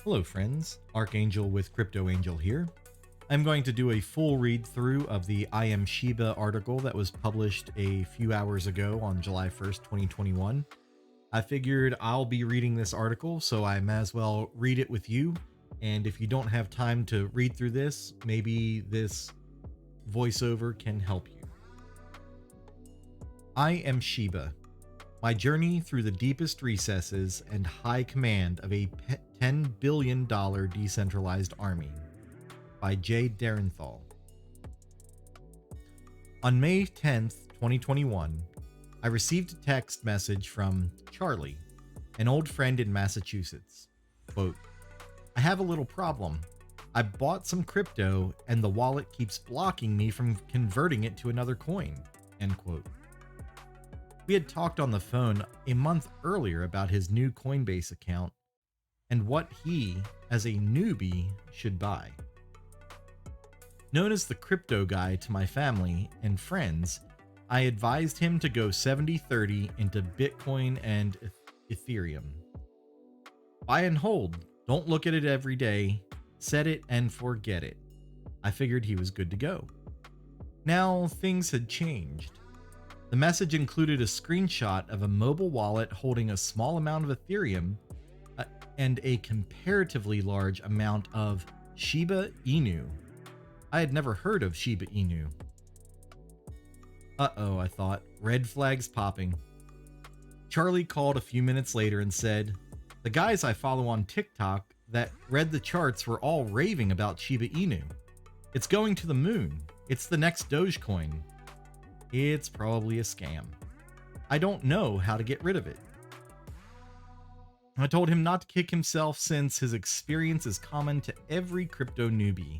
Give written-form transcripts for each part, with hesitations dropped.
Hello friends, Archangel with CryptoAngel here. I'm going to do a full read through of the I Am Shiba article that was published a few hours ago on July 1st, 2021. I figured I'll be reading this article, so I might as well read it with you. And if you don't have time to read through this, maybe this voiceover can help you. I am Shiba. My journey through the deepest recesses and high command of a $10 billion decentralized army by Jay Derenthal. On May 10th, 2021, I received a text message from Charlie, an old friend in Massachusetts. Quote, I have a little problem. I bought some crypto and the wallet keeps blocking me from converting it to another coin. End quote. We had talked on the phone a month earlier about his new Coinbase account and what he, as a newbie, should buy. Known as the crypto guy to my family and friends, I advised him to go 70-30 into Bitcoin and Ethereum. Buy and hold, don't look at it every day, set it and forget it. I figured he was good to go. Now things had changed. The message included a screenshot of a mobile wallet holding a small amount of Ethereum and a comparatively large amount of Shiba Inu. I had never heard of Shiba Inu. Uh-oh, I thought. Red flags popping. Charlie called a few minutes later and said, the guys I follow on TikTok that read the charts were all raving about Shiba Inu. It's going to the moon. It's the next Dogecoin. It's probably a scam. I don't know how to get rid of it. I told him not to kick himself since his experience is common to every crypto newbie.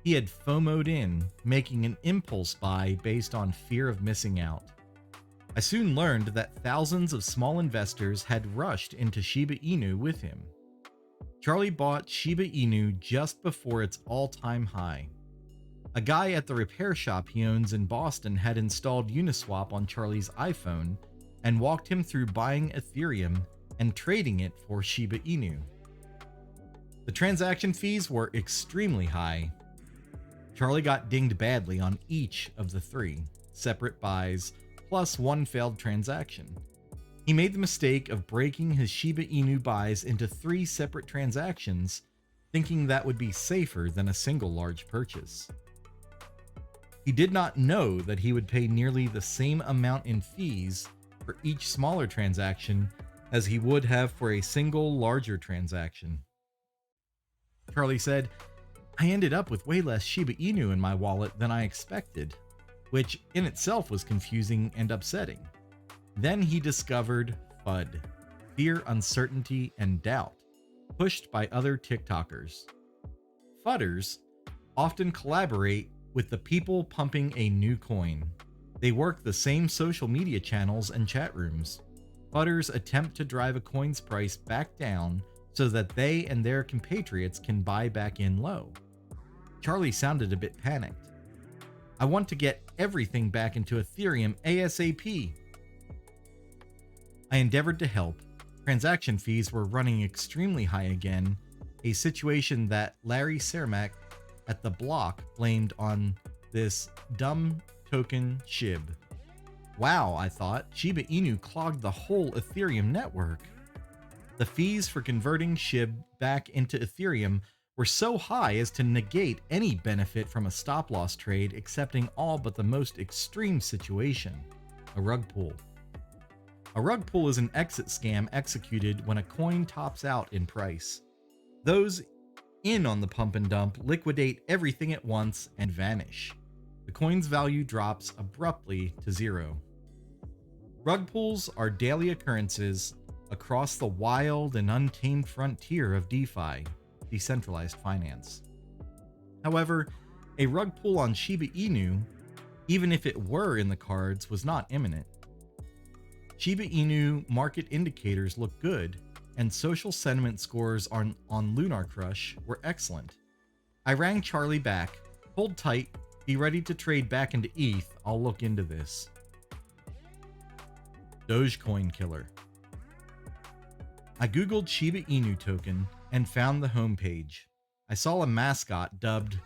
He had FOMO'd in, making an impulse buy based on fear of missing out. I soon learned that thousands of small investors had rushed into Shiba Inu with him. Charlie bought Shiba Inu just before its all-time high. A guy at the repair shop he owns in Boston had installed Uniswap on Charlie's iPhone and walked him through buying Ethereum and trading it for Shiba Inu. The transaction fees were extremely high. Charlie got dinged badly on each of the 3 separate buys, plus one failed transaction. He made the mistake of breaking his Shiba Inu buys into 3 separate transactions, thinking that would be safer than a single large purchase. He did not know that he would pay nearly the same amount in fees for each smaller transaction as he would have for a single larger transaction. Charlie said, I ended up with way less Shiba Inu in my wallet than I expected, which in itself was confusing and upsetting. Then he discovered FUD, fear, uncertainty, and doubt, pushed by other TikTokers. FUDders often collaborate with the people pumping a new coin. They work the same social media channels and chat rooms. FUDders attempt to drive a coin's price back down so that they and their compatriots can buy back in low. Charlie sounded a bit panicked. I want to get everything back into Ethereum ASAP. I endeavored to help. Transaction fees were running extremely high again, a situation that Larry Cermak at the block blamed on this dumb token SHIB. Wow, I thought, Shiba Inu clogged the whole Ethereum network. The fees for converting SHIB back into Ethereum were so high as to negate any benefit from a stop-loss trade, excepting all but the most extreme situation, a rug pull. A rug pull is an exit scam executed when a coin tops out in price. Those in on the pump and dump liquidate everything at once and vanish. The coin's value drops abruptly to 0. Rug pulls are daily occurrences across the wild and untamed frontier of DeFi, decentralized finance. However, a rug pull on Shiba Inu, even if it were in the cards, was not imminent. Shiba Inu market indicators look good, and social sentiment scores on Lunar Crush were excellent. I rang Charlie back. Hold tight, be ready to trade back into ETH, I'll look into this. Dogecoin killer. I googled Shiba Inu token and found the homepage. I saw a mascot dubbed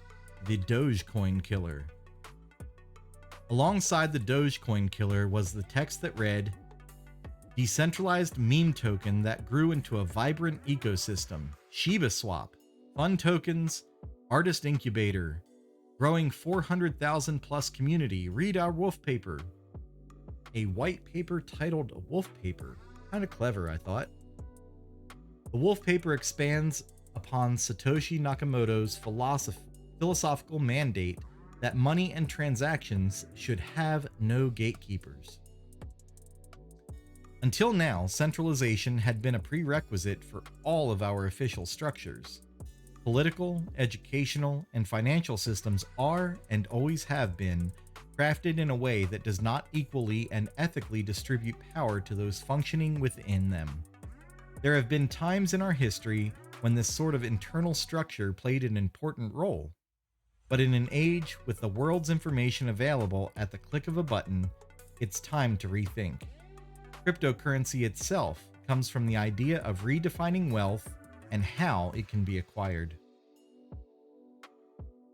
the Dogecoin Killer. Alongside the Dogecoin Killer was the text that read, "Decentralized meme token that grew into a vibrant ecosystem. Shiba Swap. Fun tokens. Artist incubator. Growing 400,000 plus community. Read our wolf paper." A white paper titled Wolf Paper. Kind of clever, I thought. The wolf paper expands upon Satoshi Nakamoto's philosophical mandate that money and transactions should have no gatekeepers. Until now, centralization had been a prerequisite for all of our official structures. Political, educational, and financial systems are, and always have been, crafted in a way that does not equally and ethically distribute power to those functioning within them. There have been times in our history when this sort of internal structure played an important role. But in an age with the world's information available at the click of a button, it's time to rethink. Cryptocurrency itself comes from the idea of redefining wealth and how it can be acquired.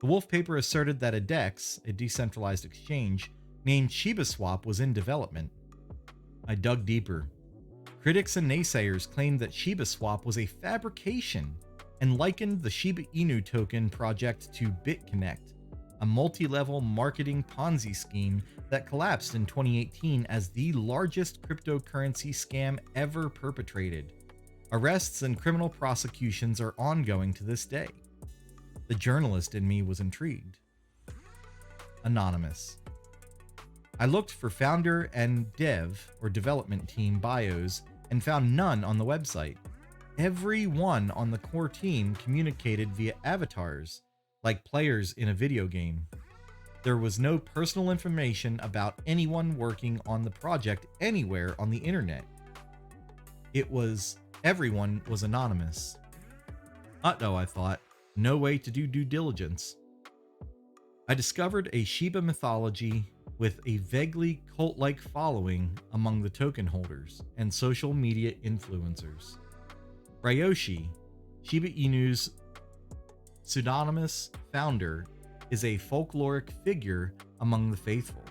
The wolf paper asserted that a DEX, a decentralized exchange, named ShibaSwap was in development. I dug deeper. Critics and naysayers claimed that ShibaSwap was a fabrication and likened the Shiba Inu token project to BitConnect, a multi-level marketing Ponzi scheme that collapsed in 2018 as the largest cryptocurrency scam ever perpetrated. Arrests and criminal prosecutions are ongoing to this day. The journalist in me was intrigued. Anonymous. I looked for founder and dev or development team bios and found none on the website. Everyone on the core team communicated via avatars, like players in a video game. There was no personal information about anyone working on the project anywhere on the internet. Everyone was anonymous. Uh-oh, I thought. No way to do due diligence. I discovered a Shiba mythology with a vaguely cult-like following among the token holders and social media influencers. Ryoshi, Shiba Inu's pseudonymous founder, is a folkloric figure among the faithful.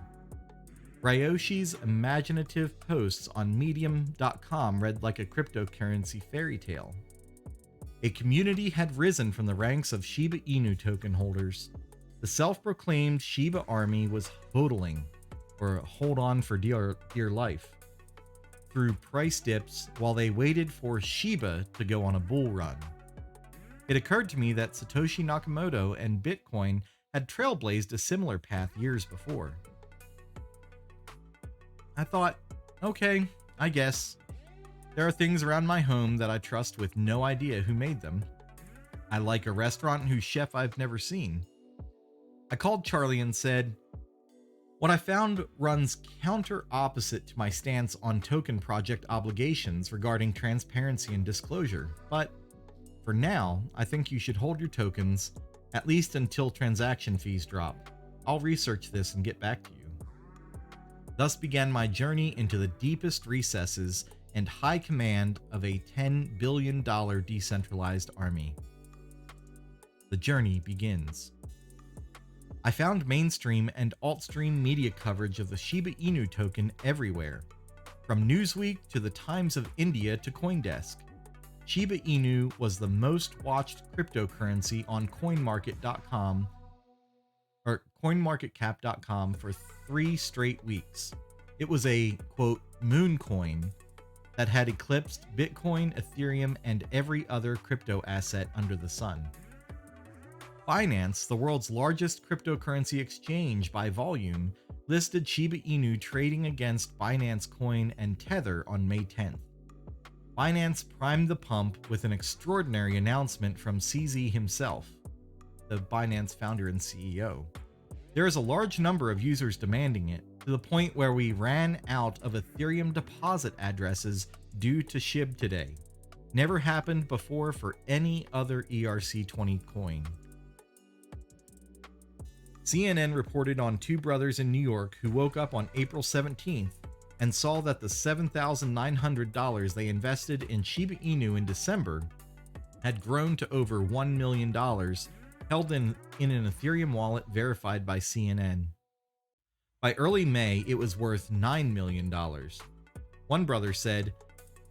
Ryoshi's imaginative posts on Medium.com read like a cryptocurrency fairy tale. A community had risen from the ranks of Shiba Inu token holders. The self-proclaimed ShibArmy was hodling, or hold on for dear life, through price dips while they waited for Shiba to go on a bull run. It occurred to me that Satoshi Nakamoto and Bitcoin had trailblazed a similar path years before. I thought, okay, I guess. There are things around my home that I trust with no idea who made them. I like a restaurant whose chef I've never seen. I called Charlie and said, "What I found runs counter opposite to my stance on token project obligations regarding transparency and disclosure, but for now, I think you should hold your tokens, at least until transaction fees drop. I'll research this and get back to you." Thus began my journey into the deepest recesses and high command of a $10 billion decentralized army. The journey begins. I found mainstream and alt-stream media coverage of the Shiba Inu token everywhere, from Newsweek to the Times of India to CoinDesk. Shiba Inu was the most watched cryptocurrency on CoinMarketCap.com for 3 straight weeks. It was a, quote, moon coin that had eclipsed Bitcoin, Ethereum, and every other crypto asset under the sun. Binance, the world's largest cryptocurrency exchange by volume, listed Shiba Inu trading against Binance Coin and Tether on May 10th. Binance primed the pump with an extraordinary announcement from CZ himself, the Binance founder and CEO. There is a large number of users demanding it, to the point where we ran out of Ethereum deposit addresses due to SHIB today. Never happened before for any other ERC20 coin. CNN reported on 2 brothers in New York who woke up on April 17th and saw that the $7,900 they invested in Shiba Inu in December had grown to over $1 million, held in an Ethereum wallet verified by CNN. By early May, it was worth $9 million. One brother said,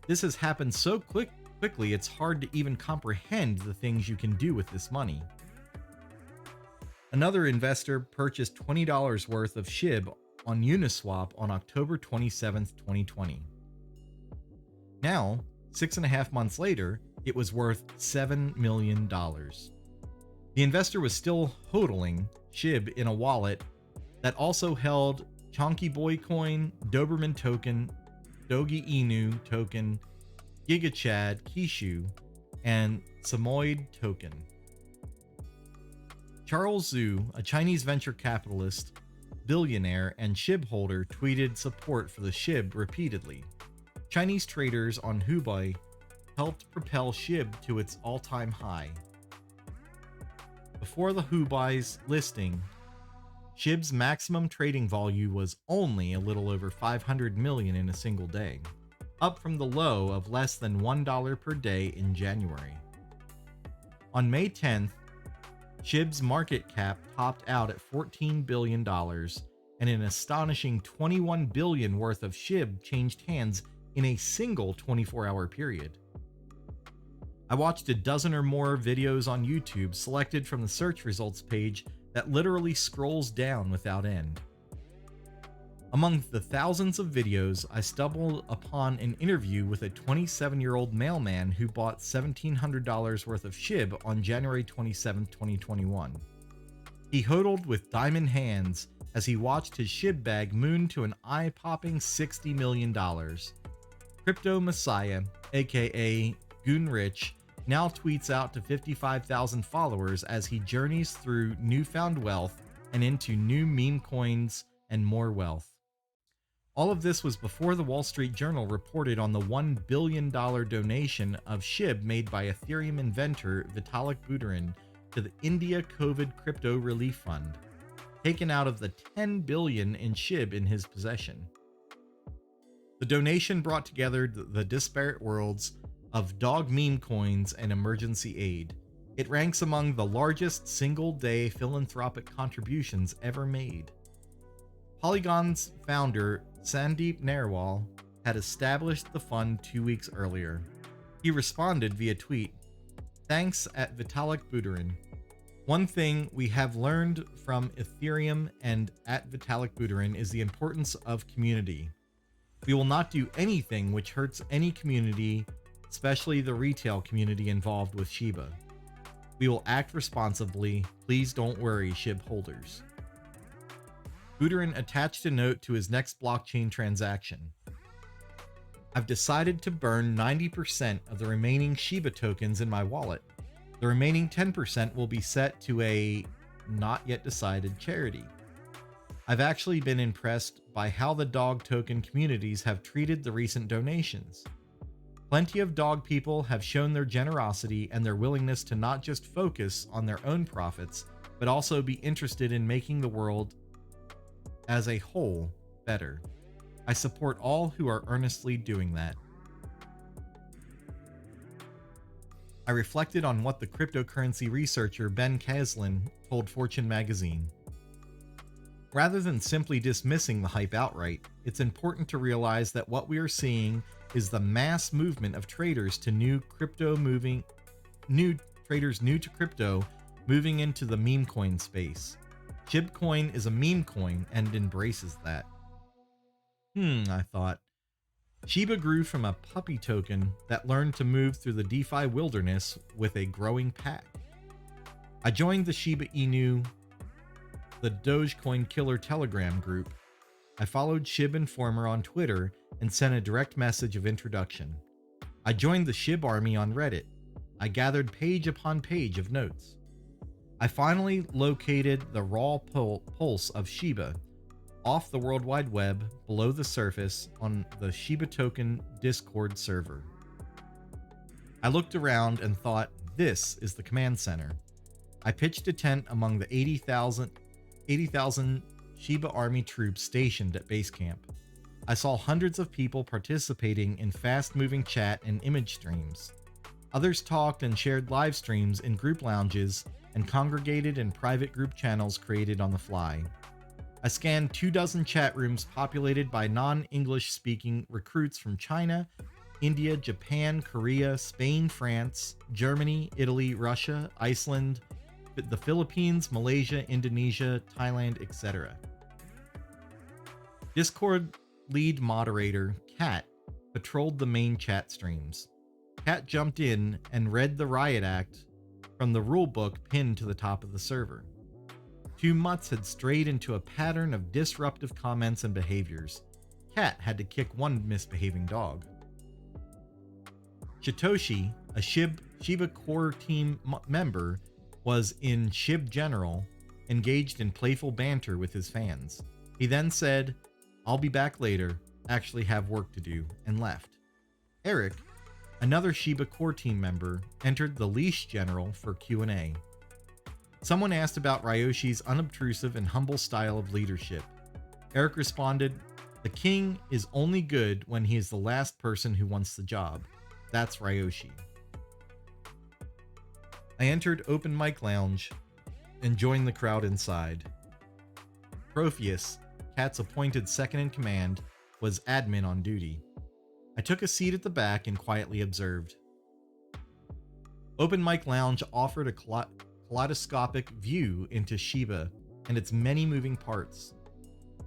"This has happened so quickly it's hard to even comprehend the things you can do with this money." Another investor purchased $20 worth of SHIB on Uniswap on October 27, 2020. Now, 6.5 months later, it was worth $7 million. The investor was still hodling SHIB in a wallet that also held Chonky Boy Coin, Doberman Token, Dogi Inu Token, GigaChad Kishu, and Samoyed Token. Charles Zhu, a Chinese venture capitalist, billionaire, and SHIB holder, tweeted support for the SHIB repeatedly. Chinese traders on Hubei helped propel SHIB to its all-time high. Before the Hubei's listing, SHIB's maximum trading volume was only a little over 500 million in a single day, up from the low of less than $1 per day in January. On May 10th, SHIB's market cap topped out at $14 billion, and an astonishing $21 billion worth of SHIB changed hands in a single 24-hour period. I watched a dozen or more videos on YouTube selected from the search results page that literally scrolls down without end. Among the thousands of videos, I stumbled upon an interview with a 27-year-old mailman who bought $1,700 worth of SHIB on January 27, 2021. He hodled with diamond hands as he watched his SHIB bag moon to an eye-popping $60 million. Crypto Messiah, aka Goonrich, now tweets out to 55,000 followers as he journeys through newfound wealth and into new meme coins and more wealth. All of this was before the Wall Street Journal reported on the $1 billion donation of SHIB made by Ethereum inventor Vitalik Buterin to the India COVID Crypto Relief Fund, taken out of the $10 billion in SHIB in his possession. The donation brought together the disparate worlds of dog meme coins and emergency aid. It ranks among the largest single-day philanthropic contributions ever made. Polygon's founder, Sandeep Narwal, had established the fund 2 weeks earlier. He responded via tweet, "Thanks at Vitalik Buterin. One thing we have learned from Ethereum and at Vitalik Buterin is the importance of community. We will not do anything which hurts any community, especially the retail community involved with Shiba. We will act responsibly. Please don't worry, SHIB holders." Buterin attached a note to his next blockchain transaction. "I've decided to burn 90% of the remaining Shiba tokens in my wallet. The remaining 10% will be set to a not yet decided charity. I've actually been impressed by how the dog token communities have treated the recent donations. Plenty of dog people have shown their generosity and their willingness to not just focus on their own profits, but also be interested in making the world as a whole better. I support all who are earnestly doing that." I reflected on what the cryptocurrency researcher Ben Caslin told Fortune magazine. "Rather than simply dismissing the hype outright, it's important to realize that what we are seeing is the mass movement of traders to new traders new to crypto moving into the meme coin space. SHIBcoin is a meme coin and embraces that." I thought. Shiba grew from a puppy token that learned to move through the DeFi wilderness with a growing pack. I joined the Shiba Inu, the Dogecoin Killer Telegram group. I followed SHIB Informer on Twitter and sent a direct message of introduction. I joined the ShibArmy on Reddit. I gathered page upon page of notes. I finally located the raw pulse of Shiba off the World Wide Web below the surface on the Shiba Token Discord server. I looked around and thought, this is the command center. I pitched a tent among the 80,000 ShibArmy troops stationed at base camp. I saw hundreds of people participating in fast-moving chat and image streams. Others talked and shared live streams in group lounges and congregated in private group channels created on the fly. I scanned 24 chat rooms populated by non-English speaking recruits from China, India, Japan, Korea, Spain, France, Germany, Italy, Russia, Iceland, the Philippines, Malaysia, Indonesia, Thailand, etc. Discord lead moderator, Kat, patrolled the main chat streams. Kat jumped in and read the riot act from the rulebook pinned to the top of the server. Two mutts had strayed into a pattern of disruptive comments and behaviors. Kat had to kick one misbehaving dog. Shitoshi, a Shiba core team member, was in Shib General, engaged in playful banter with his fans. He then said, "I'll be back later, actually have work to do," and left. Eric, another Shiba core team member, entered the Leash General for Q&A. Someone asked about Ryoshi's unobtrusive and humble style of leadership. Eric responded, "The king is only good when he is the last person who wants the job. That's Ryoshi." I entered Open Mic Lounge and joined the crowd inside. Protheus, Kat's appointed second in command, was admin on duty. I took a seat at the back and quietly observed. Open Mic Lounge offered a kaleidoscopic view into Shiba and its many moving parts.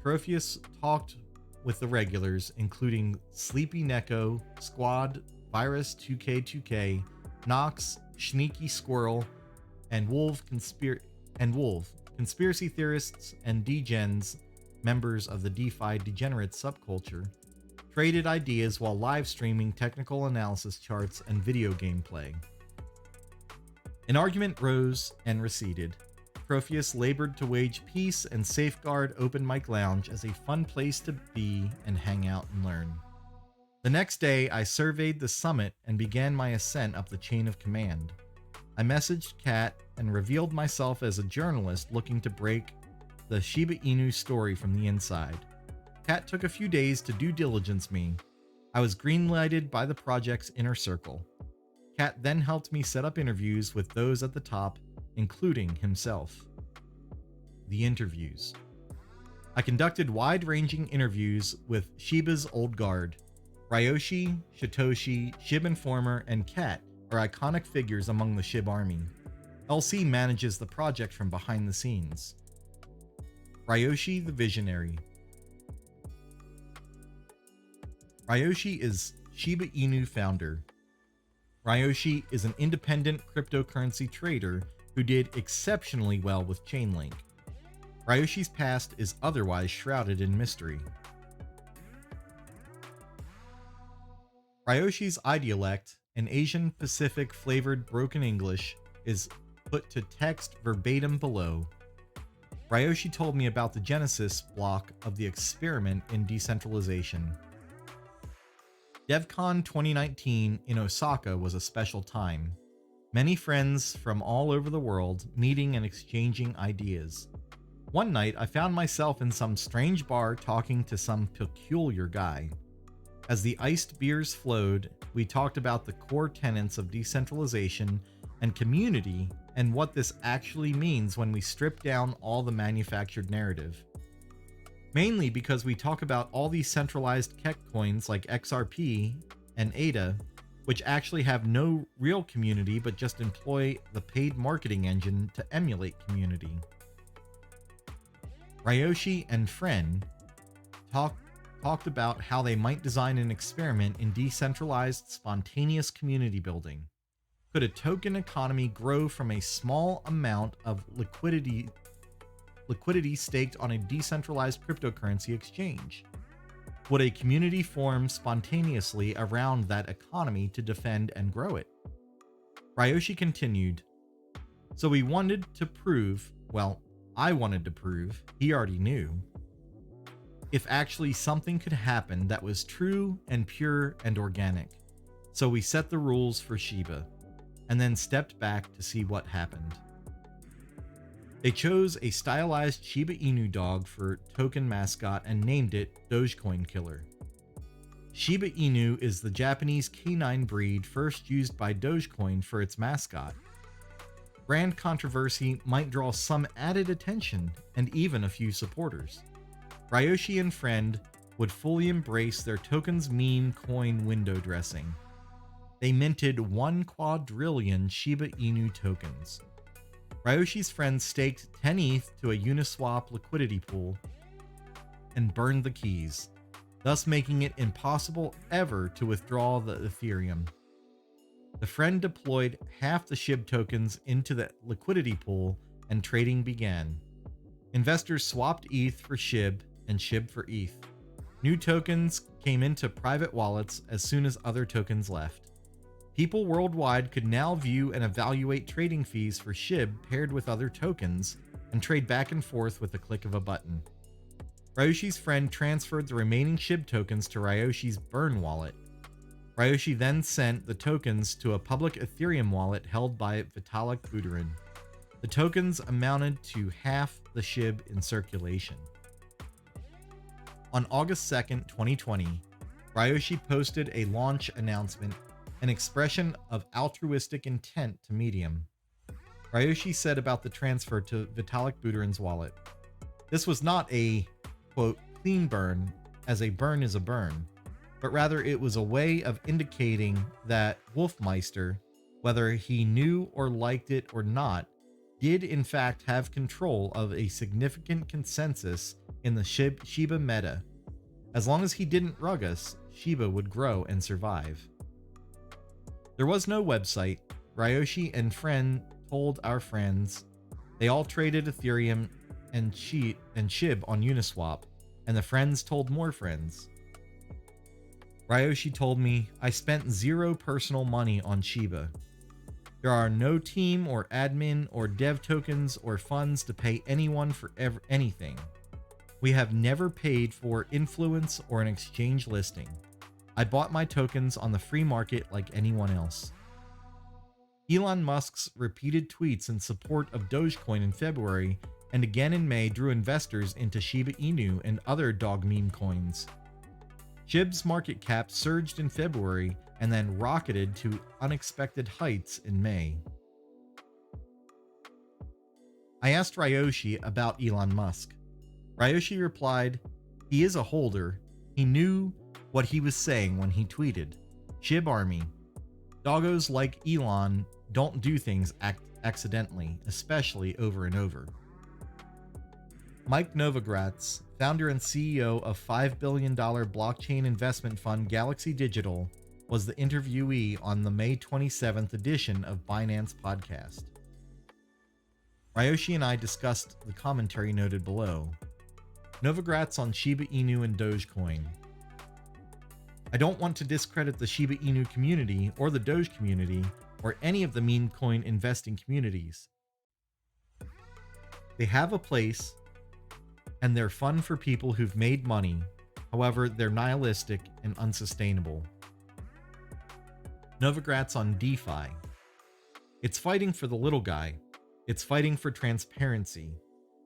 Protheus talked with the regulars, including Sleepy Neko, Squad, Virus 2K2K, Nox, Sneaky Squirrel, and Wolf, conspiracy theorists and degens, members of the DeFi degenerate subculture, traded ideas while live streaming technical analysis charts and video gameplay. An argument rose and receded. Protheus labored to wage peace and safeguard Open Mic Lounge as a fun place to be and hang out and learn. The next day, I surveyed the summit and began my ascent up the chain of command. I messaged Kat and revealed myself as a journalist looking to break the Shiba Inu story from the inside. Kat took a few days to due diligence me. I was greenlighted by the project's inner circle. Kat then helped me set up interviews with those at the top, including himself. The interviews. I conducted wide-ranging interviews with Shiba's old guard. Ryoshi, Shitoshi, Shib Informer, and Kat are iconic figures among the ShibArmy. LC manages the project from behind the scenes. Ryoshi the Visionary. Ryoshi is Shiba Inu founder. Ryoshi is an independent cryptocurrency trader who did exceptionally well with Chainlink. Ryoshi's past is otherwise shrouded in mystery. Ryoshi's idiolect, an Asian Pacific flavored broken English, is put to text verbatim below. Ryoshi told me about the genesis block of the experiment in decentralization. DevCon 2019 in Osaka was a special time. Many friends from all over the world meeting and exchanging ideas. One night, I found myself in some strange bar talking to some peculiar guy. As the iced beers flowed, we talked about the core tenets of decentralization and community and what this actually means when we strip down all the manufactured narrative. Mainly because we talk about all these centralized Keck coins like XRP and ADA, which actually have no real community but just employ the paid marketing engine to emulate community. Ryoshi and Friend talked about how they might design an experiment in decentralized, spontaneous community building. Could a token economy grow from a small amount of liquidity staked on a decentralized cryptocurrency exchange? Would a community form spontaneously around that economy to defend and grow it? Ryoshi continued, "So we wanted to prove, well, I wanted to prove, he already knew, if actually something could happen that was true and pure and organic. So we set the rules for Shiba, and then stepped back to see what happened. They chose a stylized Shiba Inu dog for token mascot and named it Dogecoin Killer. Shiba Inu is the Japanese canine breed first used by Dogecoin for its mascot. Brand controversy might draw some added attention and even a few supporters. Ryoshi and friend would fully embrace their token's meme coin window dressing. They minted 1 quadrillion Shiba Inu tokens. Ryoshi's friends staked 10 ETH to a Uniswap liquidity pool and burned the keys, thus making it impossible ever to withdraw the Ethereum. The friend deployed half the SHIB tokens into the liquidity pool and trading began. Investors swapped ETH for SHIB and SHIB for ETH. New tokens came into private wallets as soon as other tokens left. People worldwide could now view and evaluate trading fees for SHIB paired with other tokens and trade back and forth with a click of a button. Ryoshi's friend transferred the remaining SHIB tokens to Ryoshi's Burn wallet. Ryoshi then sent the tokens to a public Ethereum wallet held by Vitalik Buterin. The tokens amounted to half the SHIB in circulation. On August 2nd, 2020, Ryoshi posted a launch announcement, an expression of altruistic intent to Medium. Ryoshi said about the transfer to Vitalik Buterin's wallet, "This was not a, quote, clean burn, as a burn is a burn, but rather it was a way of indicating that Wolfmeister, whether he knew or liked it or not, did in fact have control of a significant consensus in the Shiba meta. As long as he didn't rug us, Shiba would grow and survive." There was no website. Ryoshi and friend told our friends. They all traded Ethereum and SHIB on Uniswap, and the friends told more friends. Ryoshi told me, "I spent 0 personal money on Shiba. There are no team or admin or dev tokens or funds to pay anyone for anything. We have never paid for influence or an exchange listing. I bought my tokens on the free market like anyone else." Elon Musk's repeated tweets in support of Dogecoin in February and again in May drew investors into Shiba Inu and other dog meme coins. SHIB's market cap surged in February and then rocketed to unexpected heights in May. I asked Ryoshi about Elon Musk. Ryoshi replied, "He is a holder. He knew what he was saying when he tweeted, 'ShibArmy. Doggos like Elon don't do things accidentally, especially over and over.'" Mike Novogratz, founder and CEO of $5 billion blockchain investment fund Galaxy Digital, was the interviewee on the May 27th edition of Binance Podcast. Ryoshi and I discussed the commentary noted below. Novogratz on Shiba Inu and Dogecoin. I don't want to discredit the Shiba Inu community or the Doge community or any of the meme coin investing communities. They have a place and they're fun for people who've made money. However, they're nihilistic and unsustainable. Novogratz on DeFi. It's fighting for the little guy. It's fighting for transparency.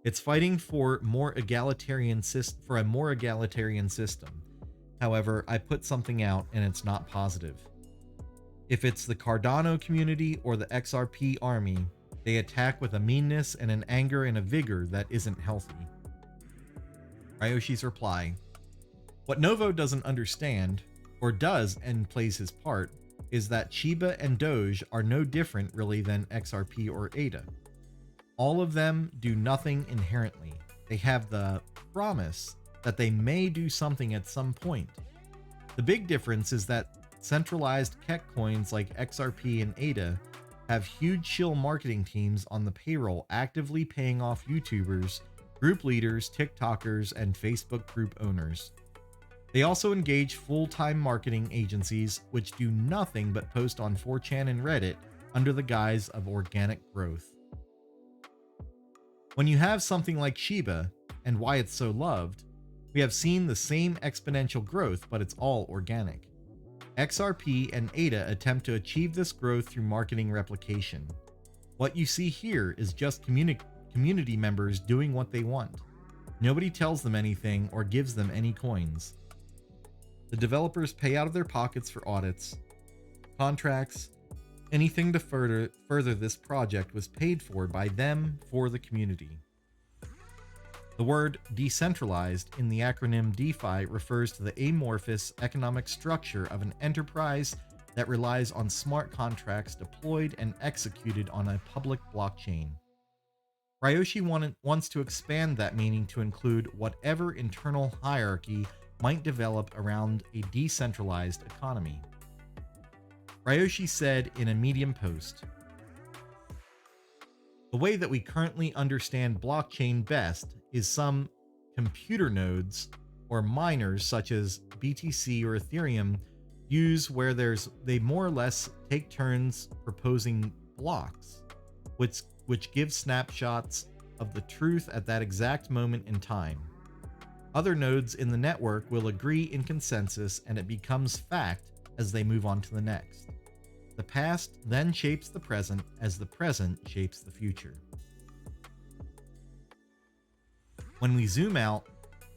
It's fighting for a more egalitarian system. However, I put something out and it's not positive. If it's the Cardano community or the XRP army, they attack with a meanness and an anger and a vigor that isn't healthy. Ryoshi's reply. What Novo doesn't understand, or does and plays his part, is that Shiba and Doge are no different really than XRP or ADA. All of them do nothing inherently. They have the promise that they may do something at some point. The big difference is that centralized Keck coins like XRP and ADA have huge shill marketing teams on the payroll actively paying off YouTubers, group leaders, TikTokers, and Facebook group owners. They also engage full-time marketing agencies which do nothing but post on 4chan and Reddit under the guise of organic growth. When you have something like Shiba, and why it's so loved, we have seen the same exponential growth, but it's all organic. XRP and ADA attempt to achieve this growth through marketing replication. What you see here is just community members doing what they want. Nobody tells them anything or gives them any coins. The developers pay out of their pockets for audits, contracts, anything to further this project was paid for by them for the community. The word decentralized in the acronym DeFi refers to the amorphous economic structure of an enterprise that relies on smart contracts deployed and executed on a public blockchain. Ryoshi wants to expand that meaning to include whatever internal hierarchy might develop around a decentralized economy. Ryoshi said in a Medium post, "The way that we currently understand blockchain best is some computer nodes or miners such as BTC or Ethereum use where they more or less take turns proposing blocks, which give snapshots of the truth at that exact moment in time. Other nodes in the network will agree in consensus and it becomes fact as they move on to the next. The past then shapes the present as the present shapes the future." When we zoom out,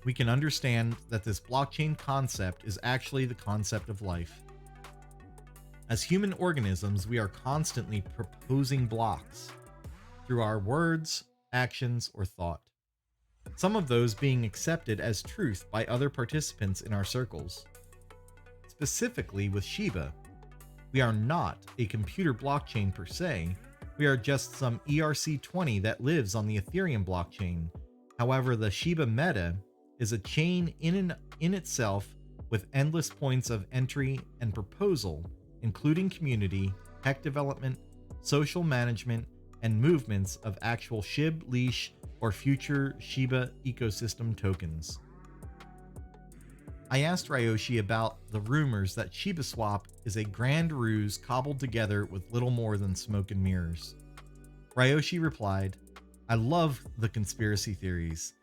we can understand that this blockchain concept is actually the concept of life. As human organisms, we are constantly proposing blocks through our words, actions, or thought. Some of those being accepted as truth by other participants in our circles. Specifically with Shiba, we are not a computer blockchain per se, we are just some ERC20 that lives on the Ethereum blockchain. However, the Shiba meta is a chain in itself with endless points of entry and proposal, including community, tech development, social management, and movements of actual SHIB leash or future Shiba ecosystem tokens. I asked Ryoshi about the rumors that ShibaSwap is a grand ruse cobbled together with little more than smoke and mirrors. Ryoshi replied, "I love the conspiracy theories.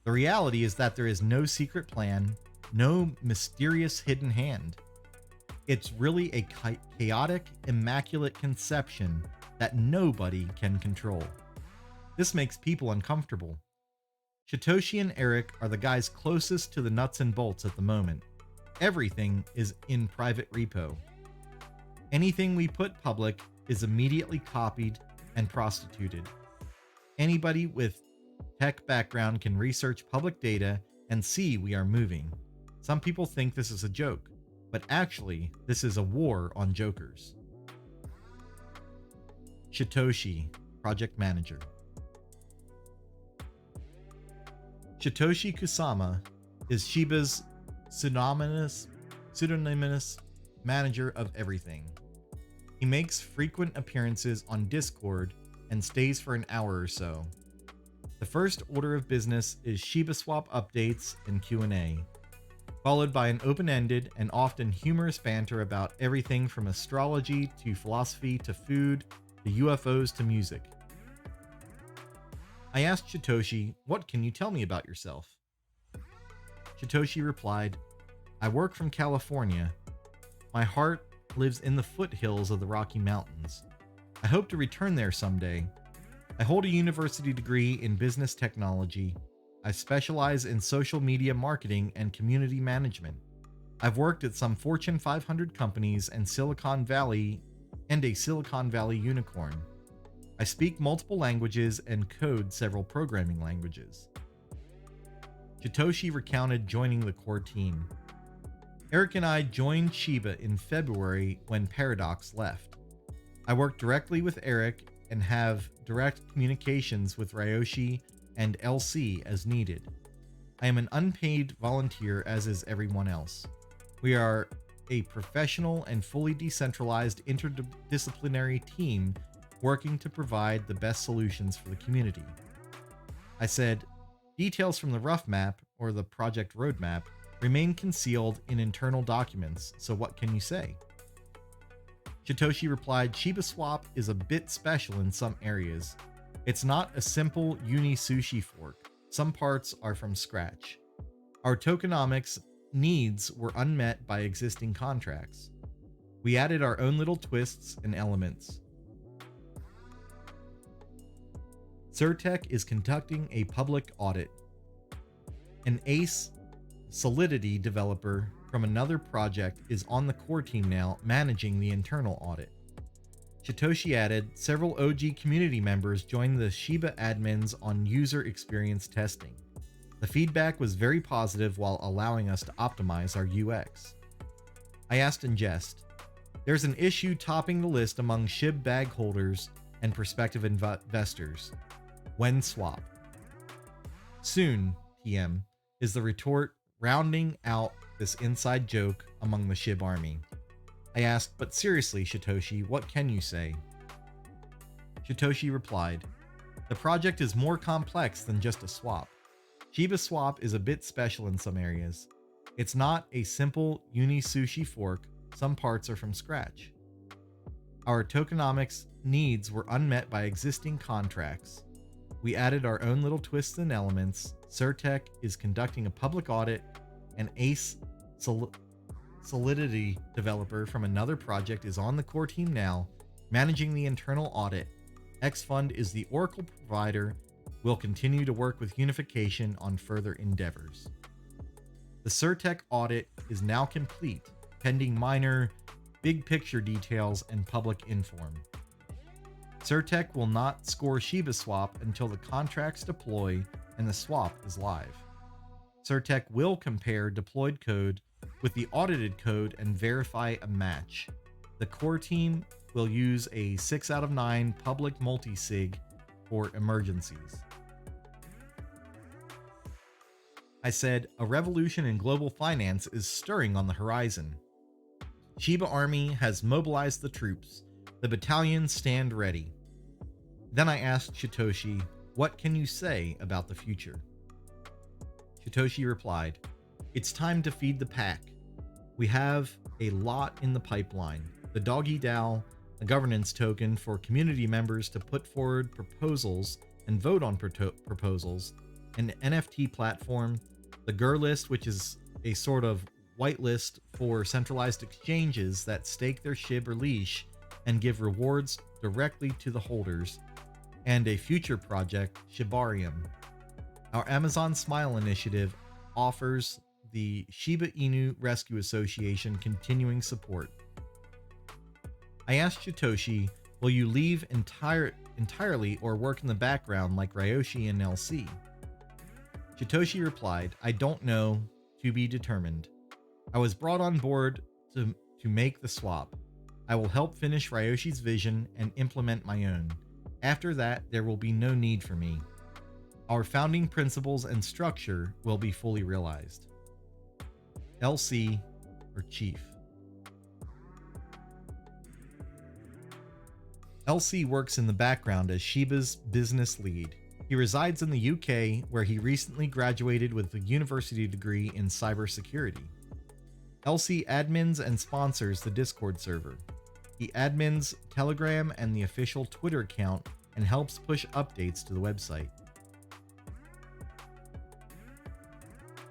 The reality is that there is no secret plan, no mysterious hidden hand. It's really a chaotic, immaculate conception that nobody can control. This makes people uncomfortable. Shitoshi and Eric are the guys closest to the nuts and bolts at the moment. Everything is in private repo. Anything we put public is immediately copied and prostituted. Anybody with tech background can research public data and see we are moving. Some people think this is a joke, but actually, this is a war on jokers." Shitoshi, project manager. Shitoshi Kusama is Shiba's pseudonymous manager of everything. He makes frequent appearances on Discord and stays for an hour or so. The first order of business is ShibaSwap updates and Q&A, followed by an open-ended and often humorous banter about everything from astrology to philosophy to food to UFOs to music. I asked Shitoshi, "What can you tell me about yourself?" Shitoshi replied, "I work from California. My heart lives in the foothills of the Rocky Mountains. I hope to return there someday. I hold a university degree in business technology. I specialize in social media marketing and community management. I've worked at some Fortune 500 companies and a Silicon Valley unicorn. I speak multiple languages and code several programming languages." Shitoshi recounted joining the core team. "Eric and I joined Shiba in February when Paradox left. I work directly with Eric and have direct communications with Ryoshi and LC as needed. I am an unpaid volunteer, as is everyone else. We are a professional and fully decentralized interdisciplinary team working to provide the best solutions for the community." I said, "Details from the rough map, or the project roadmap, remain concealed in internal documents, so what can you say?" Shitoshi replied, "ShibaSwap is a bit special in some areas. It's not a simple uni-sushi fork. Some parts are from scratch. Our tokenomics needs were unmet by existing contracts. We added our own little twists and elements. Surtech is conducting a public audit. An ACE Solidity developer from another project is on the core team now, managing the internal audit. Shitoshi added, several OG community members joined the Shiba admins on user experience testing. The feedback was very positive while allowing us to optimize our UX. I asked in jest, there's an issue topping the list among SHIB bag holders and prospective investors. When swap? Soon, TM, is the retort, rounding out this inside joke among the ShibArmy. I asked, but seriously, Shitoshi, what can you say? Shitoshi replied, the project is more complex than just a swap. Shiba Swap is a bit special in some areas. It's not a simple uni-sushi fork, some parts are from scratch. Our tokenomics needs were unmet by existing contracts. We added our own little twists and elements. Surtech is conducting a public audit, and Ace Solidity developer from another project is on the core team now, managing the internal audit. X-Fund is the Oracle provider. We'll continue to work with Unification on further endeavors. The Surtech audit is now complete, pending minor, big picture details and public inform. Surtech will not score Shiba Swap until the contracts deploy and the swap is live. Surtech will compare deployed code with the audited code and verify a match. The core team will use a 6 out of 9 public multi-sig for emergencies. I said, a revolution in global finance is stirring on the horizon. ShibArmy has mobilized the troops. The battalions stand ready. Then I asked Shitoshi, what can you say about the future? Shitoshi replied, it's time to feed the pack. We have a lot in the pipeline. The Doggy DAO, a governance token for community members to put forward proposals and vote on proposals, an NFT platform, the GER list, which is a sort of whitelist for centralized exchanges that stake their SHIB or leash and give rewards directly to the holders, and a future project, ShibArmy. Our Amazon Smile initiative offers the Shiba Inu Rescue Association continuing support. I asked Shitoshi, will you leave entirely or work in the background like Ryoshi and LC? Shitoshi replied, I don't know, to be determined. I was brought on board to make the swap. I will help finish Ryoshi's vision and implement my own. After that, there will be no need for me. Our founding principles and structure will be fully realized. LC, or Chief. LC works in the background as Shiba's business lead. He resides in the UK, where he recently graduated with a university degree in cybersecurity. LC admins and sponsors the Discord server. He admins Telegram and the official Twitter account and helps push updates to the website.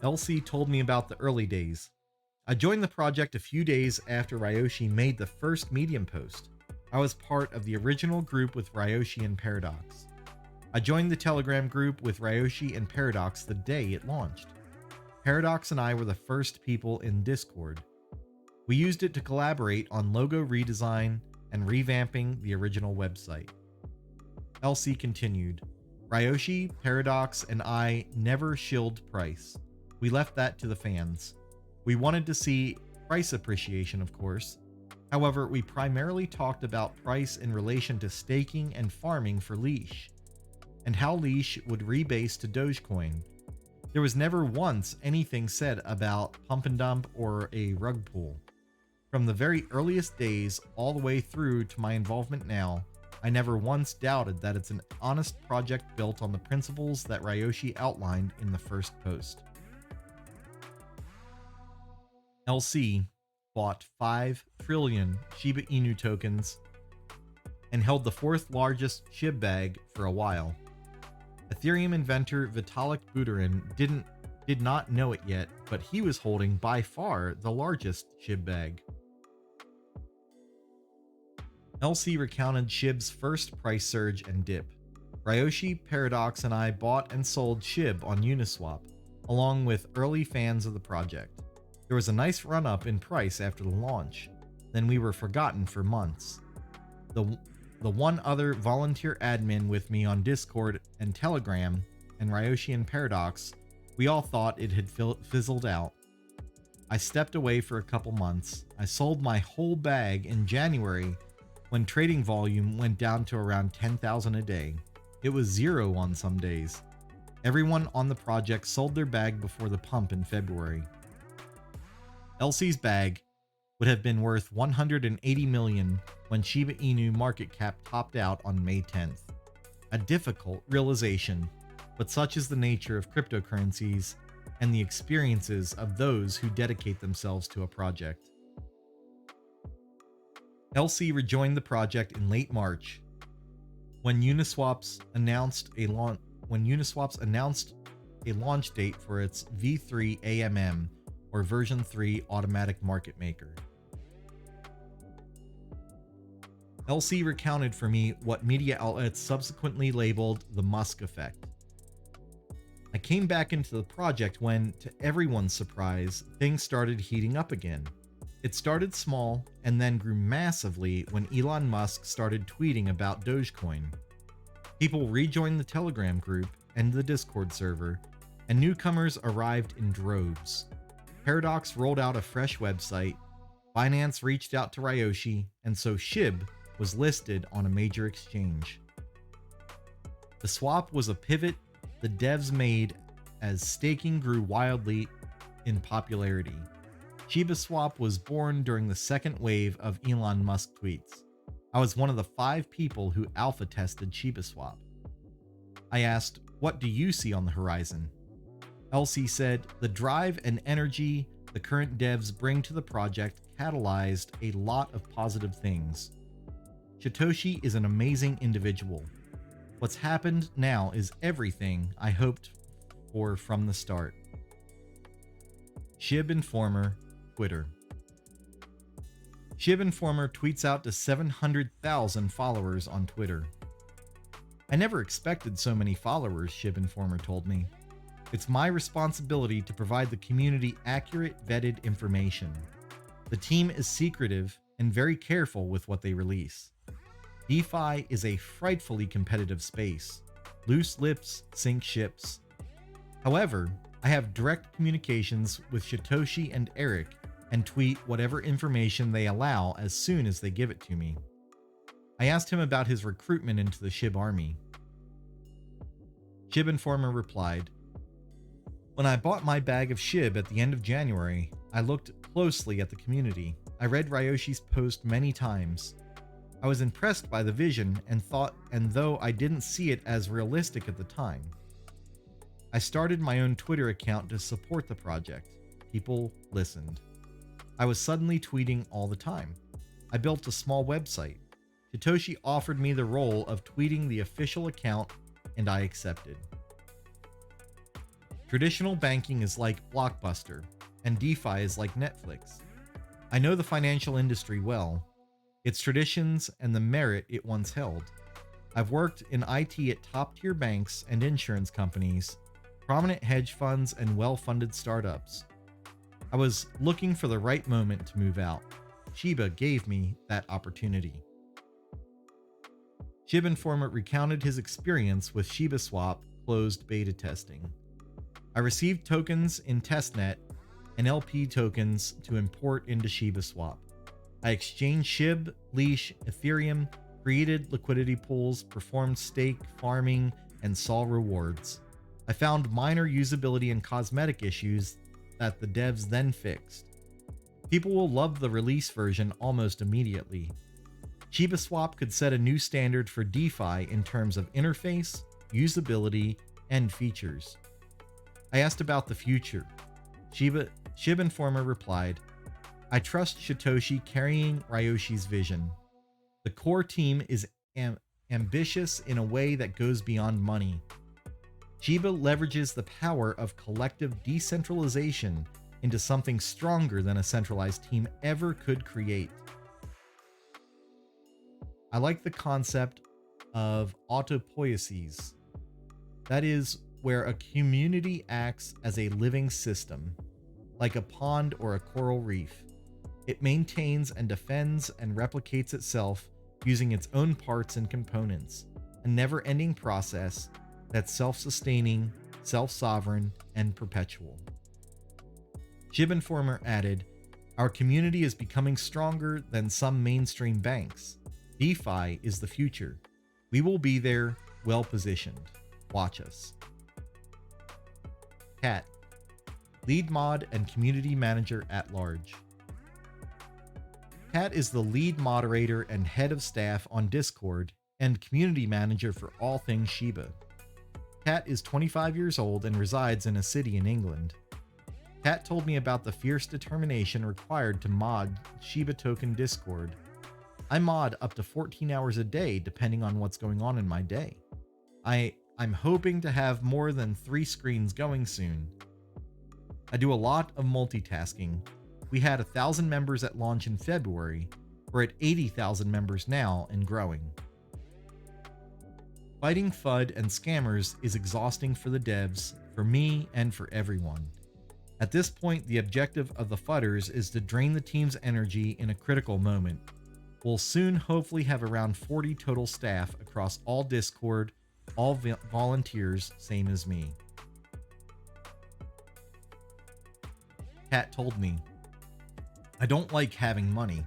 LC told me about the early days. I joined the project a few days after Ryoshi made the first Medium post. I was part of the original group with Ryoshi and Paradox. I joined the Telegram group with Ryoshi and Paradox the day it launched. Paradox and I were the first people in Discord. We used it to collaborate on logo redesign and revamping the original website. LC continued, Ryoshi, Paradox, and I never shilled price. We left that to the fans. We wanted to see price appreciation, of course. However, we primarily talked about price in relation to staking and farming for Leash, and how Leash would rebase to Dogecoin. There was never once anything said about pump and dump or a rug pull. From the very earliest days all the way through to my involvement now, I never once doubted that it's an honest project built on the principles that Ryoshi outlined in the first post. LC bought 5 trillion Shiba Inu tokens and held the 4th largest SHIB bag for a while. Ethereum inventor Vitalik Buterin did not know it yet, but he was holding by far the largest SHIB bag. LC recounted SHIB's first price surge and dip. Ryoshi, Paradox, and I bought and sold SHIB on Uniswap, along with early fans of the project. There was a nice run up in price after the launch. Then we were forgotten for months. The, the one other volunteer admin with me on Discord and Telegram and Ryoshi and Paradox, we all thought it had fizzled out. I stepped away for a couple months. I sold my whole bag in January when trading volume went down to around 10,000 a day. It was zero on some days. Everyone on the project sold their bag before the pump in February. Elsie's bag would have been worth 180 million when Shiba Inu market cap topped out on May 10th. A difficult realization, but such is the nature of cryptocurrencies and the experiences of those who dedicate themselves to a project. Elsie rejoined the project in late March when Uniswap's announced a launch date for its V3 AMM or version 3 automatic market maker. Elsie recounted for me what media outlets subsequently labeled the Musk effect. I came back into the project when, to everyone's surprise, things started heating up again. It started small and then grew massively when Elon Musk started tweeting about Dogecoin. People rejoined the Telegram group and the Discord server, and newcomers arrived in droves. Paradox rolled out a fresh website, Binance reached out to Ryoshi, and so SHIB was listed on a major exchange. The swap was a pivot the devs made as staking grew wildly in popularity. ShibaSwap was born during the second wave of Elon Musk tweets. I was one of the 5 people who alpha tested ShibaSwap. I asked, "What do you see on the horizon?" Elsie said, "The drive and energy the current devs bring to the project catalyzed a lot of positive things. Shitoshi is an amazing individual. What's happened now is everything I hoped for from the start." Shib Informer, Twitter. Shib Informer tweets out to 700,000 followers on Twitter. "I never expected so many followers," Shib Informer told me. "It's my responsibility to provide the community accurate, vetted information. The team is secretive and very careful with what they release. DeFi is a frightfully competitive space. Loose lips sink ships. However, I have direct communications with Shitoshi and Eric and tweet whatever information they allow as soon as they give it to me." I asked him about his recruitment into the ShibArmy. Shib Informer replied, "When I bought my bag of SHIB at the end of January, I looked closely at the community. I read Ryoshi's post many times. I was impressed by the vision and though I didn't see it as realistic at the time. I started my own Twitter account to support the project. People listened. I was suddenly tweeting all the time. I built a small website. Shitoshi offered me the role of tweeting the official account, and I accepted. Traditional banking is like Blockbuster, and DeFi is like Netflix. I know the financial industry well, its traditions, and the merit it once held. I've worked in IT at top-tier banks and insurance companies, prominent hedge funds, and well-funded startups. I was looking for the right moment to move out. Shiba gave me that opportunity." Shib Informer recounted his experience with ShibaSwap closed beta testing. "I received tokens in testnet and LP tokens to import into ShibaSwap. I exchanged SHIB, Leash, Ethereum, created liquidity pools, performed stake farming, and saw rewards. I found minor usability and cosmetic issues that the devs then fixed. People will love the release version almost immediately. ShibaSwap could set a new standard for DeFi in terms of interface, usability, and features." I asked about the future. Shib Informer replied, "I trust Shitoshi carrying Ryoshi's vision. The core team is ambitious in a way that goes beyond money. Shiba leverages the power of collective decentralization into something stronger than a centralized team ever could create. I like the concept of autopoiesis. That is, where a community acts as a living system. like a pond or a coral reef. It maintains and defends and replicates itself using its own parts and components, a never-ending process that's self-sustaining, self-sovereign, and perpetual. ShibInformer added, "Our community is becoming stronger than some mainstream banks. DeFi is the future. We will be there, well positioned. Watch us." Cat, lead mod and community manager at large. Kat is the lead moderator and head of staff on Discord and community manager for all things Shiba. Kat is 25 years old and resides in a city in England. Kat told me about the fierce determination required to mod Shiba token Discord. I mod up to 14 hours a day depending on what's going on in my day. I'm hoping to have more than 3 screens going soon. I do a lot of multitasking. We had 1,000 members at launch in February. We're at 80,000 members now and growing. Fighting FUD and scammers is exhausting for the devs, for me, and for everyone. At this point, the objective of the FUDders is to drain the team's energy in a critical moment. We'll soon hopefully have around 40 total staff across all Discord, all volunteers, same as me. Kat told me, "I don't like having money.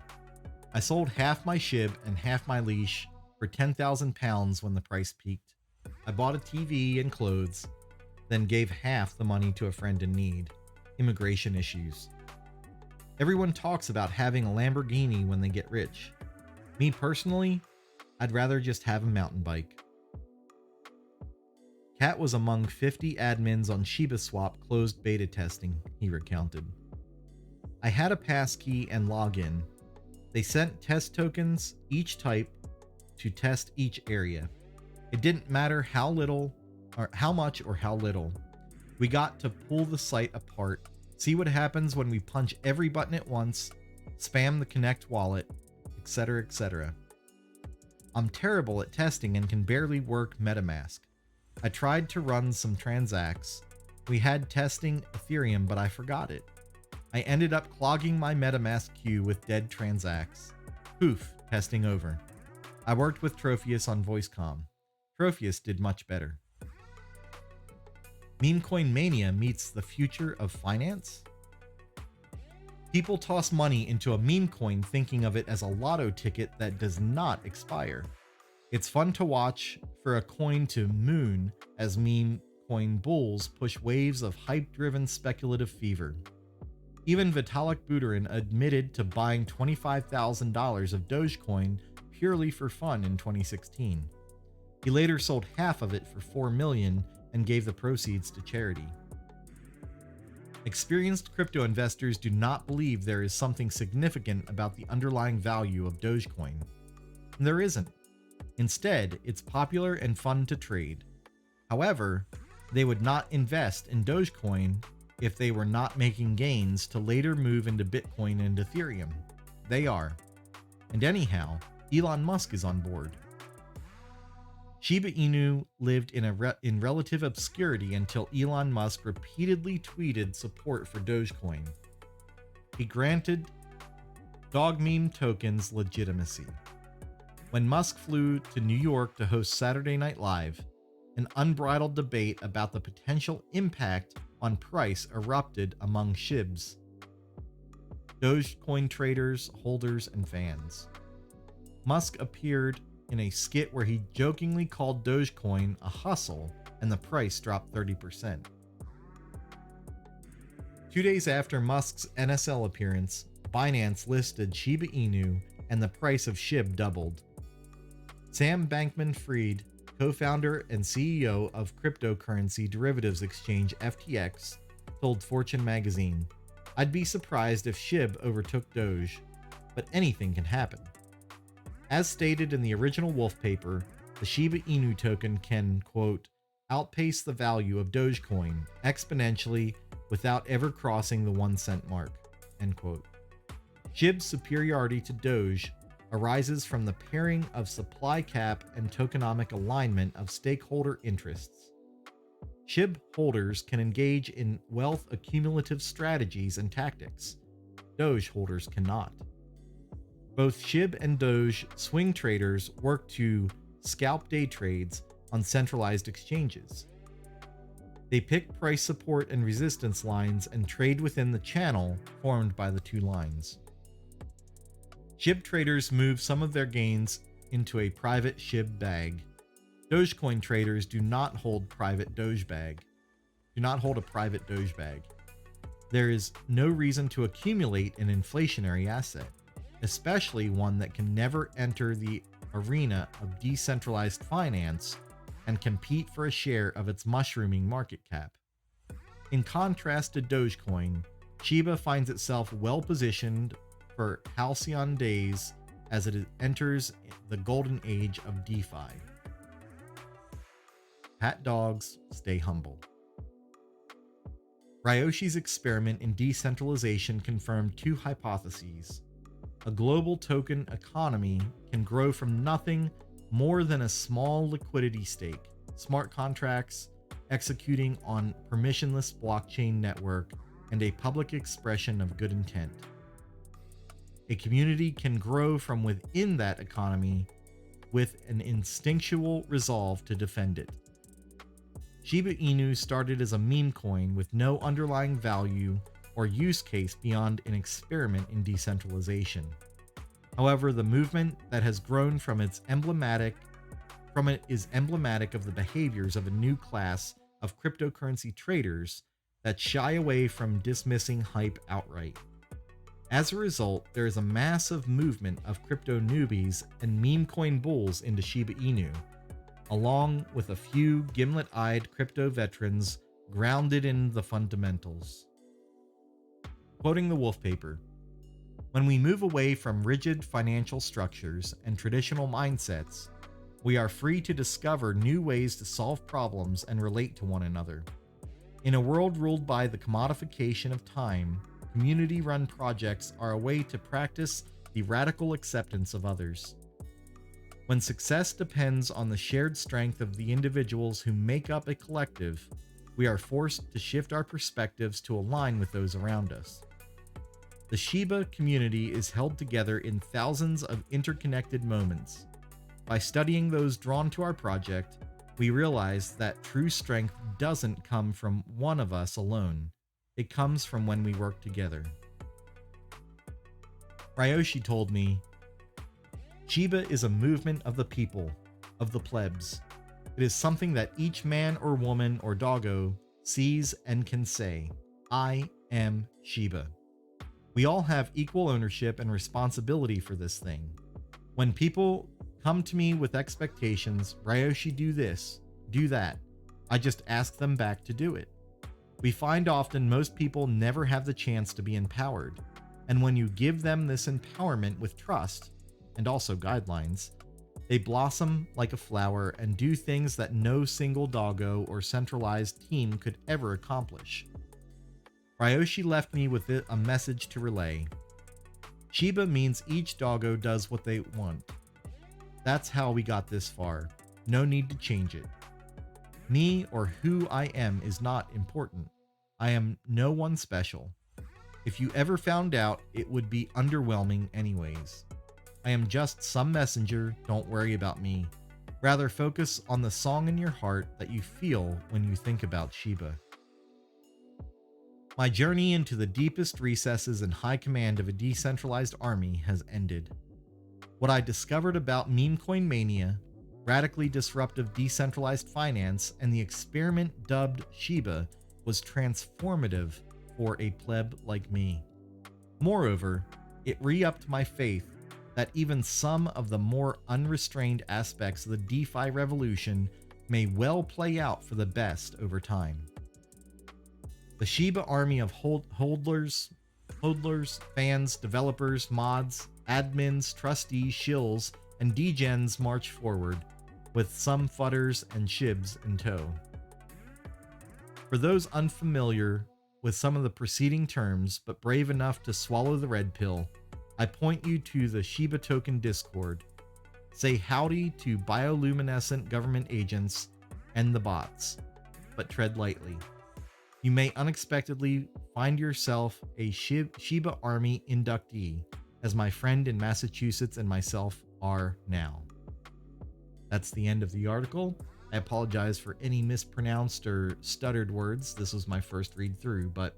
I sold half my SHIB and half my leash for £10,000 when the price peaked. I bought a TV and clothes, then gave half the money to a friend in need. Immigration issues. Everyone talks about having a Lamborghini when they get rich. Me personally, I'd rather just have a mountain bike." Kat was among 50 admins on ShibaSwap closed beta testing, he recounted. "I had a passkey and login. They sent test tokens, each type, to test each area. It didn't matter how little, or how much or how little. We got to pull the site apart, see what happens when we punch every button at once, spam the Connect wallet, etc., etc. I'm terrible at testing and can barely work MetaMask. I tried to run some transacts. We had testing Ethereum, but I forgot it. I ended up clogging my MetaMask queue with dead transacts. Poof, testing over. I worked with Trophius on VoiceCom. Trophius did much better." Meme coin mania meets the future of finance? People toss money into a meme coin thinking of it as a lotto ticket that does not expire. It's fun to watch for a coin to moon as meme coin bulls push waves of hype-driven speculative fever. Even Vitalik Buterin admitted to buying $25,000 of Dogecoin purely for fun in 2016. He later sold half of it for $4 million and gave the proceeds to charity. Experienced crypto investors do not believe there is something significant about the underlying value of Dogecoin. And there isn't. Instead, it's popular and fun to trade. However, they would not invest in Dogecoin if they were not making gains to later move into Bitcoin and Ethereum. They are. And anyhow, Elon Musk is on board. Shiba Inu lived in relative obscurity until Elon Musk repeatedly tweeted support for Dogecoin. He granted dog meme tokens legitimacy. When Musk flew to New York to host Saturday Night Live, an unbridled debate about the potential impact on price erupted among Shibs, Dogecoin traders, holders, and fans. Musk appeared in a skit where he jokingly called Dogecoin a hustle and the price dropped 30%. 2 days after Musk's NSL appearance, Binance listed Shiba Inu and the price of SHIB doubled. Sam Bankman-Fried, co-founder and CEO of cryptocurrency derivatives exchange FTX, told Fortune magazine, "I'd be surprised if SHIB overtook Doge, but anything can happen." As stated in the original Wolf paper, the Shiba Inu token can, quote, outpace the value of Dogecoin exponentially without ever crossing the 1 cent mark, end quote. SHIB's superiority to Doge arises from the pairing of supply cap and tokenomic alignment of stakeholder interests. SHIB holders can engage in wealth accumulative strategies and tactics. Doge holders cannot. Both SHIB and Doge swing traders work to scalp day trades on centralized exchanges. They pick price support and resistance lines and trade within the channel formed by the two lines. SHIB traders move some of their gains into a private SHIB bag. Dogecoin traders do not hold a private Doge bag. There is no reason to accumulate an inflationary asset, especially one that can never enter the arena of decentralized finance and compete for a share of its mushrooming market cap. In contrast to Dogecoin, Shiba finds itself well positioned for halcyon days as it enters the golden age of DeFi. Pat dogs, stay humble. Ryoshi's experiment in decentralization confirmed two hypotheses. A global token economy can grow from nothing more than a small liquidity stake, smart contracts executing on permissionless blockchain network, and a public expression of good intent. A community can grow from within that economy with an instinctual resolve to defend it. Shiba Inu started as a meme coin with no underlying value or use case beyond an experiment in decentralization. However, the movement that has grown from it is emblematic of the behaviors of a new class of cryptocurrency traders that shy away from dismissing hype outright. As a result, there is a massive movement of crypto newbies and meme coin bulls into Shiba Inu, along with a few gimlet-eyed crypto veterans grounded in the fundamentals. Quoting the Wolf Paper, "When we move away from rigid financial structures and traditional mindsets, we are free to discover new ways to solve problems and relate to one another. In a world ruled by the commodification of time, community-run projects are a way to practice the radical acceptance of others. When success depends on the shared strength of the individuals who make up a collective, we are forced to shift our perspectives to align with those around us. The Shiba community is held together in thousands of interconnected moments. By studying those drawn to our project, we realize that true strength doesn't come from one of us alone. It comes from when we work together." Ryoshi told me, "Shiba is a movement of the people, of the plebs. It is something that each man or woman or doggo sees and can say, 'I am Shiba.' We all have equal ownership and responsibility for this thing. When people come to me with expectations, 'Ryoshi, do this, do that,' I just ask them back to do it. We find often most people never have the chance to be empowered, and when you give them this empowerment with trust, and also guidelines, they blossom like a flower and do things that no single doggo or centralized team could ever accomplish." Ryoshi left me with a message to relay. "Shiba means each doggo does what they want. That's how we got this far. No need to change it. Me or who I am is not important. I am no one special. If you ever found out, it would be underwhelming anyways. I am just some messenger, don't worry about me. Rather focus on the song in your heart that you feel when you think about Shiba." My journey into the deepest recesses and high command of a decentralized army has ended. What I discovered about meme coin mania, radically disruptive decentralized finance, and the experiment dubbed Shiba was transformative for a pleb like me. Moreover, it re-upped my faith that even some of the more unrestrained aspects of the DeFi revolution may well play out for the best over time. The Shiba army of hodlers, fans, developers, mods, admins, trustees, shills, and degens march forward, with some fudders and shibs in tow. For those unfamiliar with some of the preceding terms, but brave enough to swallow the red pill, I point you to the Shiba token Discord. Say howdy to bioluminescent government agents and the bots. but tread lightly. You may unexpectedly find yourself a ShibArmy inductee, as my friend in Massachusetts and myself are now. That's the end of the article. I apologize for any mispronounced or stuttered words. This was my first read through, but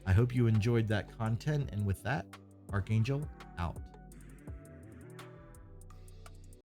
I hope you enjoyed that content. And with that, Archangel out.